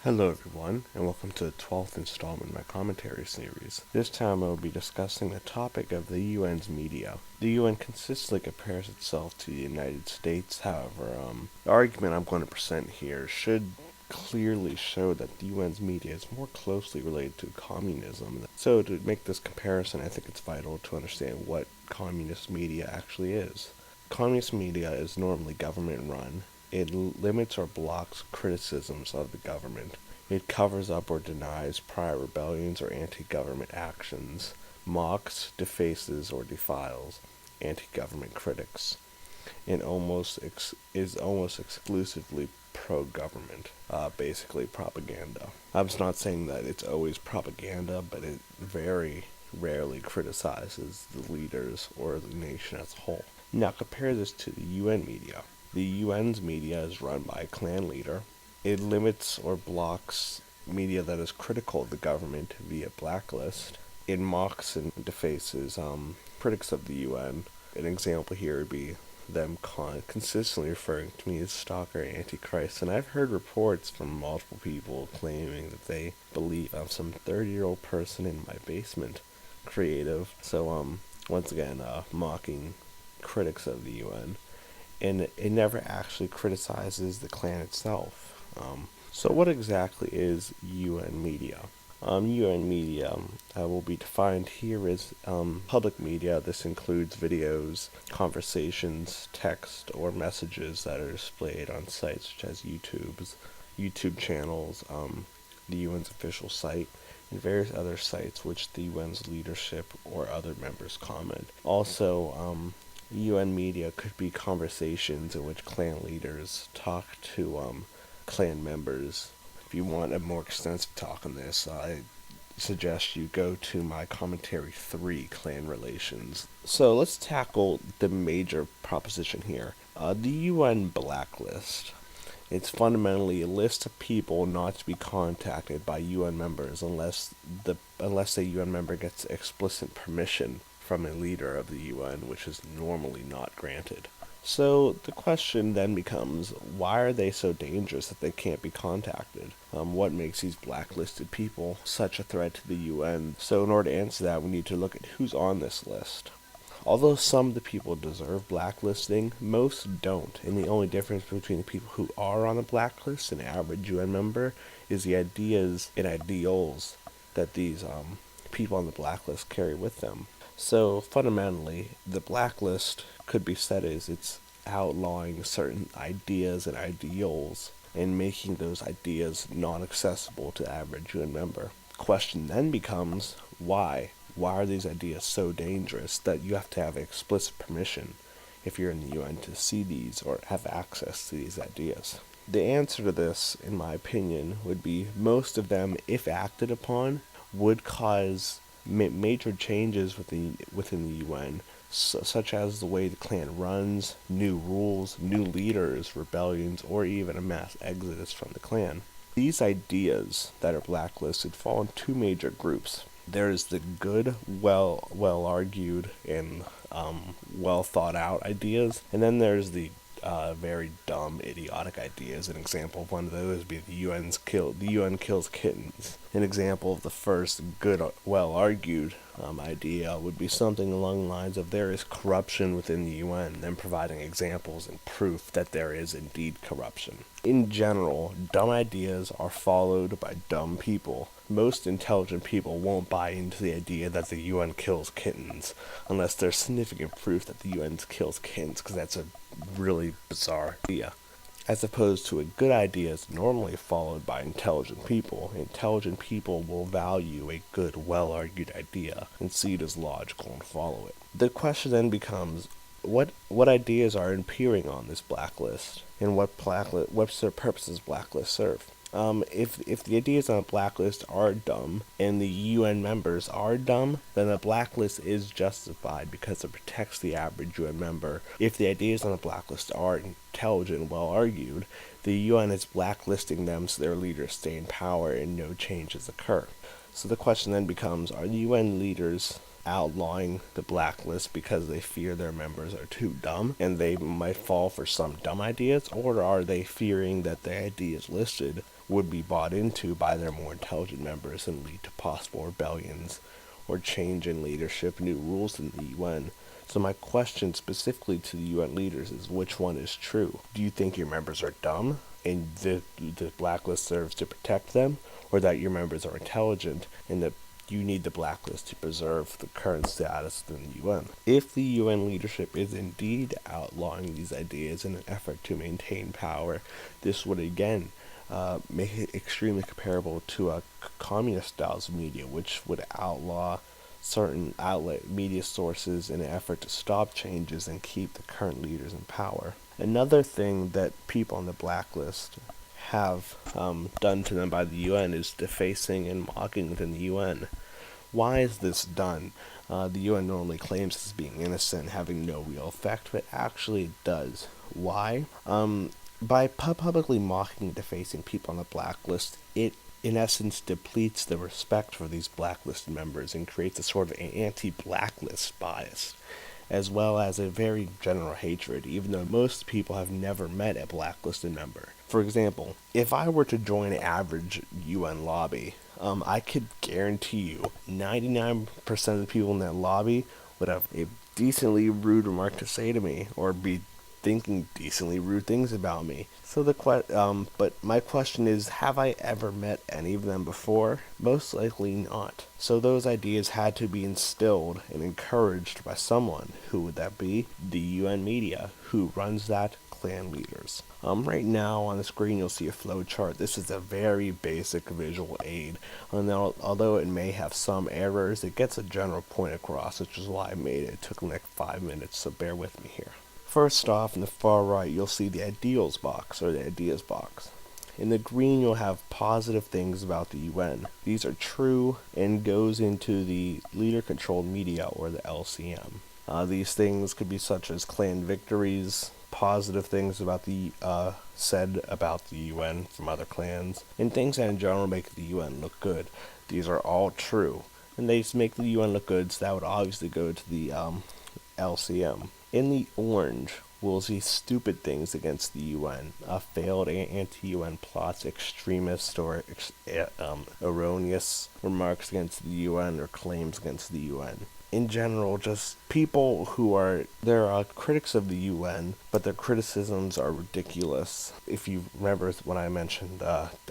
Hello everyone, and welcome to the 12th installment of my commentary series. This time I will be discussing the topic of the UN's media. The UN consistently compares itself to the United States, however, the argument I'm going to present here should clearly show that the UN's media is more closely related to communism. So to make this comparison, I think it's vital to understand what communist media actually is. Communist media is normally government run. It limits or blocks criticisms of the government. It covers up or denies prior rebellions or anti-government actions, mocks, defaces, or defiles anti-government critics, and is almost exclusively pro-government, basically propaganda. I'm not saying that it's always propaganda, but it very rarely criticizes the leaders or the nation as a whole. Now compare this to the UN media. The UN's media is run by a clan leader. It limits or blocks media that is critical of the government via blacklist. It mocks and defaces critics of the UN. An example here would be them consistently referring to me as stalker antichrist, and I've heard reports from multiple people claiming that they believe I'm some 30-year-old person in my basement, creative. So once again, mocking critics of the UN, and it never actually criticizes the clan itself. So what exactly is UN media? UN media will be defined here as public media. This includes videos, conversations, text, or messages that are displayed on sites such as YouTube channels, the UN's official site, and various other sites which the UN's leadership or other members comment. Also, UN media could be conversations in which clan leaders talk to clan members. If you want a more extensive talk on this, I suggest you go to my commentary 3, Clan Relations. So let's tackle the major proposition here. The UN blacklist. It's fundamentally a list of people not to be contacted by UN members unless the UN member gets explicit permission from a leader of the UN, which is normally not granted. So the question then becomes, why are they so dangerous that they can't be contacted? What makes these blacklisted people such a threat to the UN? So in order to answer that, we need to look at who's on this list. Although some of the people deserve blacklisting, most don't, and the only difference between the people who are on the blacklist and the average UN member is the ideas and ideals that these people on the blacklist carry with them. So fundamentally, the blacklist could be said as it's outlawing certain ideas and ideals and making those ideas non-accessible to the average UN member. The question then becomes, why? Why are these ideas so dangerous that you have to have explicit permission if you're in the UN to see these or have access to these ideas? The answer to this, in my opinion, would be most of them, if acted upon, would cause major changes within the UN, such as the way the clan runs, new rules, new leaders, rebellions, or even a mass exodus from the clan. These ideas that are blacklisted fall in two major groups. There is the good, well argued, and well thought out ideas, and then there's the very dumb, idiotic ideas. An example of one of those would be the UN kills kittens. An example of the first good, well-argued idea would be something along the lines of there is corruption within the UN, then providing examples and proof that there is indeed corruption. In general, dumb ideas are followed by dumb people. Most intelligent people won't buy into the idea that the UN kills kittens unless there's significant proof that the UN kills kittens, because that's a really bizarre idea. As opposed to a good idea is normally followed by intelligent people. Intelligent people will value a good, well-argued idea and see it as logical and follow it. The question then becomes, what ideas are appearing on this blacklist, and what purposes blacklist serve? If the ideas on a blacklist are dumb and the UN members are dumb, then the blacklist is justified because it protects the average UN member. If the ideas on the blacklist are intelligent and well argued, the UN is blacklisting them so their leaders stay in power and no changes occur. So the question then becomes, are the UN leaders outlawing the blacklist because they fear their members are too dumb and they might fall for some dumb ideas, or are they fearing that the ideas listed would be bought into by their more intelligent members and lead to possible rebellions or change in leadership, new rules in the UN. So my question specifically to the UN leaders is, which one is true? Do you think your members are dumb and the blacklist serves to protect them, or that your members are intelligent and that you need the blacklist to preserve the current status within the UN? If the UN leadership is indeed outlawing these ideas in an effort to maintain power, this would again make it extremely comparable to a communist styles of media, which would outlaw certain outlet media sources in an effort to stop changes and keep the current leaders in power. Another thing that people on the blacklist have done to them by the UN is defacing and mocking within the UN. Why is this done? The UN normally claims this being innocent, having no real effect, but actually it does. Why? By publicly mocking and defacing people on the blacklist, it in essence depletes the respect for these blacklist members and creates a sort of anti-blacklist bias, as well as a very general hatred, even though most people have never met a blacklisted member. For example, if I were to join an average UN lobby, I could guarantee you 99% of the people in that lobby would have a decently rude remark to say to me, or be thinking decently rude things about me. So but my question is, have I ever met any of them before? Most likely not. So those ideas had to be instilled and encouraged by someone. Who would that be? The UN media, who runs that? Clan leaders. Right now on the screen you'll see a flow chart. This is a very basic visual aid, and although it may have some errors, it gets a general point across, which is why I made it. It took like 5 minutes, so bear with me here. First off, in the far right, you'll see the ideals box, or the ideas box. In the green, you'll have positive things about the UN. These are true and goes into the leader-controlled media, or the LCM. These things could be such as clan victories, positive things about the said about the UN from other clans, and things that in general make the UN look good. These are all true, and they make the UN look good, so that would obviously go to the LCM. In the orange, we'll see stupid things against the UN, failed anti-UN plots, extremist or erroneous remarks against the UN or claims against the UN. In general, just people who are critics of the UN, but their criticisms are ridiculous. If you remember when I mentioned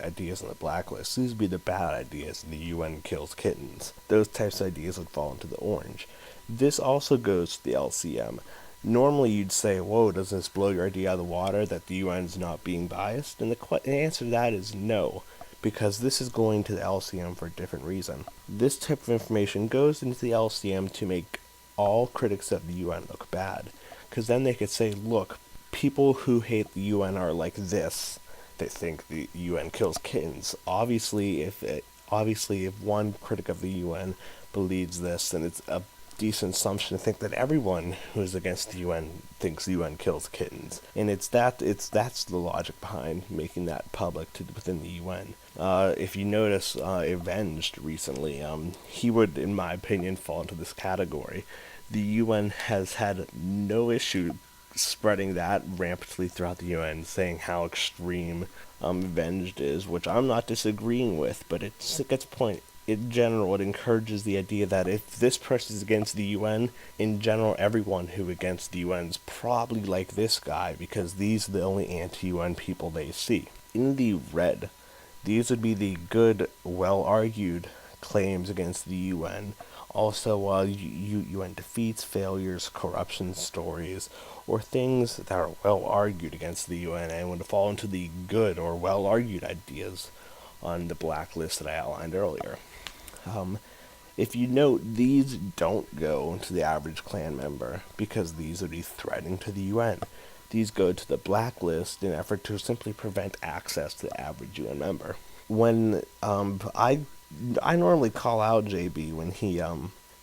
ideas on the blacklist, these would be the bad ideas. The UN kills kittens. Those types of ideas would fall into the orange. This also goes to the LCM. Normally you'd say, whoa, does this blow your idea out of the water that the UN is not being biased? And the answer to that is no, because this is going to the LCM for a different reason. This type of information goes into the LCM to make all critics of the UN look bad, because then they could say, look, people who hate the UN are like this. They think the UN kills kittens. Obviously, if one critic of the UN believes this, then it's a decent assumption to think that everyone who is against the UN thinks the UN kills kittens, and that's the logic behind making that public within the UN. If you notice, Avenged recently, he would, in my opinion, fall into this category. The UN has had no issue spreading that rampantly throughout the UN, saying how extreme Avenged is, which I'm not disagreeing with, but it gets the point. In general, it encourages the idea that if this person is against the UN, in general, everyone who against the UN is probably like this guy, because these are the only anti-UN people they see. In the red, these would be the good, well-argued claims against the UN. Also, UN defeats, failures, corruption stories, or things that are well-argued against the UN and would fall into the good or well-argued ideas on the blacklist that I outlined earlier. If you note, these don't go to the average clan member, because these would be threatening to the UN. These go to the blacklist in an effort to simply prevent access to the average UN member. When I normally call out JB when he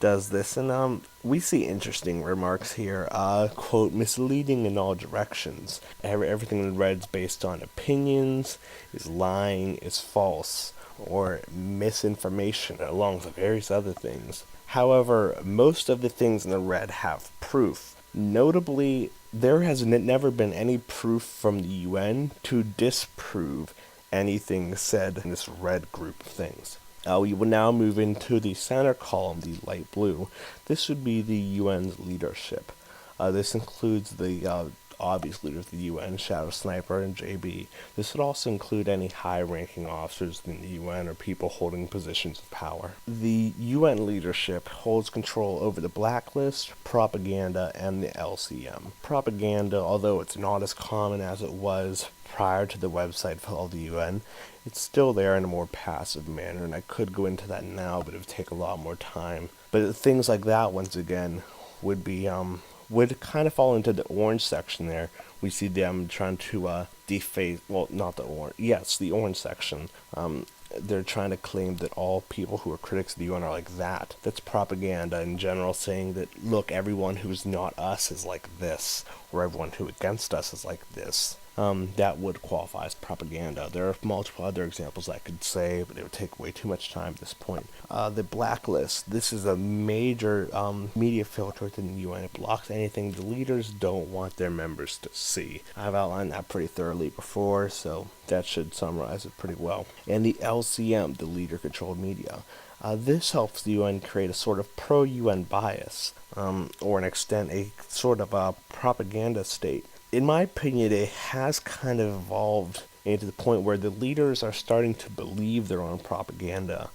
does this, and we see interesting remarks here. Quote, misleading in all directions. Everything in red is based on opinions, is lying, is false, or misinformation, along with various other things. However, most of the things in the red have proof. Notably, there has never been any proof from the UN to disprove anything said in this red group of things. We will now move into the center column, the light blue. This would be the UN's leadership. This includes the obvious leaders of the UN, Shadow Sniper and JB. This would also include any high-ranking officers in the UN or people holding positions of power. The UN leadership holds control over the blacklist, propaganda, and the LCM. Propaganda, although it's not as common as it was prior to the website of the UN, it's still there in a more passive manner, and I could go into that now, but it would take a lot more time. But things like that, once again, would be would kind of fall into the orange section there. We see them trying to deface, well, not the orange, yes, the orange section. They're trying to claim that all people who are critics of the UN are like that. That's propaganda in general, saying that, look, everyone who's not us is like this, or everyone who against us is like this. That would qualify as propaganda. There are multiple other examples I could say, but it would take way too much time at this point. The blacklist. This is a major media filter within the UN. It blocks anything the leaders don't want their members to see. I've outlined that pretty thoroughly before, so that should summarize it pretty well. And the LCM, the leader-controlled media. This helps the UN create a sort of pro-UN bias, or an extent, a sort of a propaganda state. In my opinion, it has kind of evolved into the point where the leaders are starting to believe their own propaganda.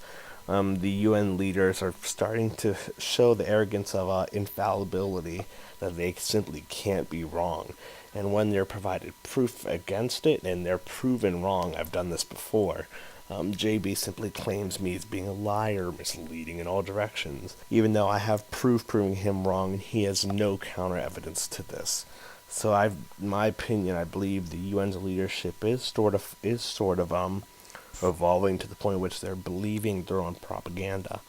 The UN leaders are starting to show the arrogance of infallibility, that they simply can't be wrong. And when they're provided proof against it, and they're proven wrong, I've done this before, JB simply claims me as being a liar, misleading in all directions, even though I have proof proving him wrong, and he has no counter evidence to this. So in my opinion, I believe the UN's leadership is sort of evolving to the point in which they're believing their own propaganda,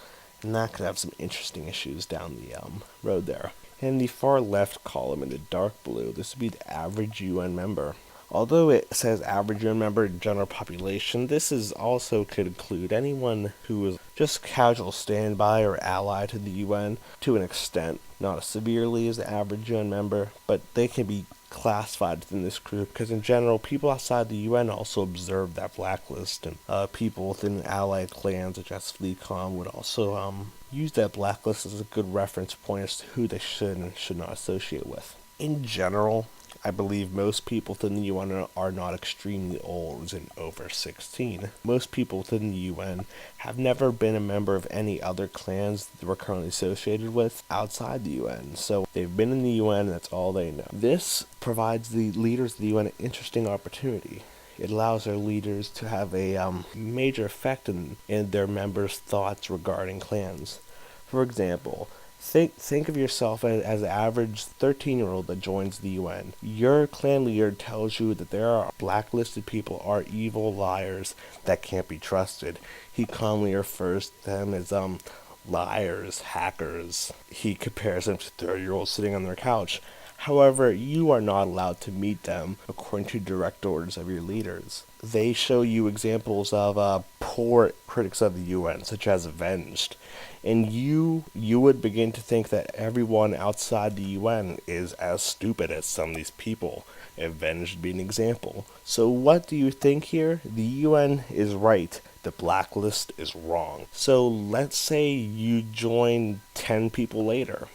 and that could have some interesting issues down the road there. In the far left column in the dark blue, this would be the average UN member. Although it says average UN member general population, this is also could include anyone who is just casual standby or ally to the UN to an extent, not as severely as the average UN member, but they can be classified within this group because in general, people outside the UN also observe that blacklist, and people within allied clans such as FleetCom would also use that blacklist as a good reference point as to who they should and should not associate with. In general, I believe most people within the UN are not extremely old and over 16. Most people within the UN have never been a member of any other clans that we're currently associated with outside the UN. So they've been in the UN and that's all they know. This provides the leaders of the UN an interesting opportunity. It allows their leaders to have a major effect in their members' thoughts regarding clans. For example, Think of yourself as an average 13-year-old that joins the UN. Your clan leader tells you that there are blacklisted people are evil liars that can't be trusted. He commonly refers to them as liars, hackers. He compares them to 30-year-olds sitting on their couch. However, you are not allowed to meet them according to direct orders of your leaders. They show you examples of poor critics of the UN, such as Avenged. And you would begin to think that everyone outside the UN is as stupid as some of these people. Avenged being an example. So what do you think here? The UN is right. The blacklist is wrong. So let's say you join 10 people later.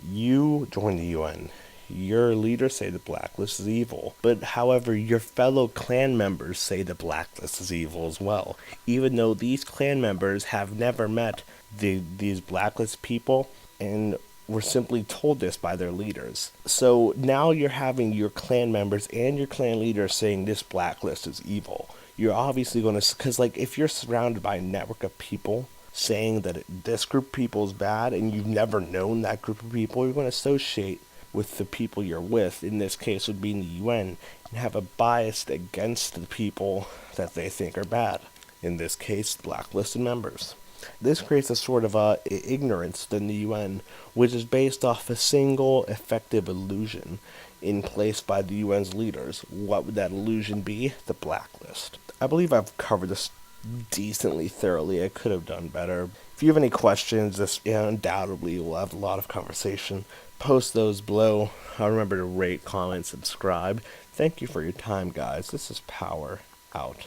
You join the UN. Your leaders say the blacklist is evil, but however, your fellow clan members say the blacklist is evil as well, even though these clan members have never met these blacklist people and were simply told this by their leaders. So now you're having your clan members and your clan leaders saying this blacklist is evil. You're obviously going to, because like if you're surrounded by a network of people saying that this group of people is bad and you've never known that group of people, you're going to associate with the people you're with, in this case would be in the UN, and have a bias against the people that they think are bad, in this case blacklisted members. This creates a sort of ignorance within the UN, which is based off a single effective illusion in place by the UN's leaders. What would that illusion be? The blacklist. I believe I've covered this decently thoroughly. I could have done better. If you have any questions, this undoubtedly will have a lot of conversation. Post those below. Remember to rate, comment, subscribe. Thank you for your time, guys. This is Power Out.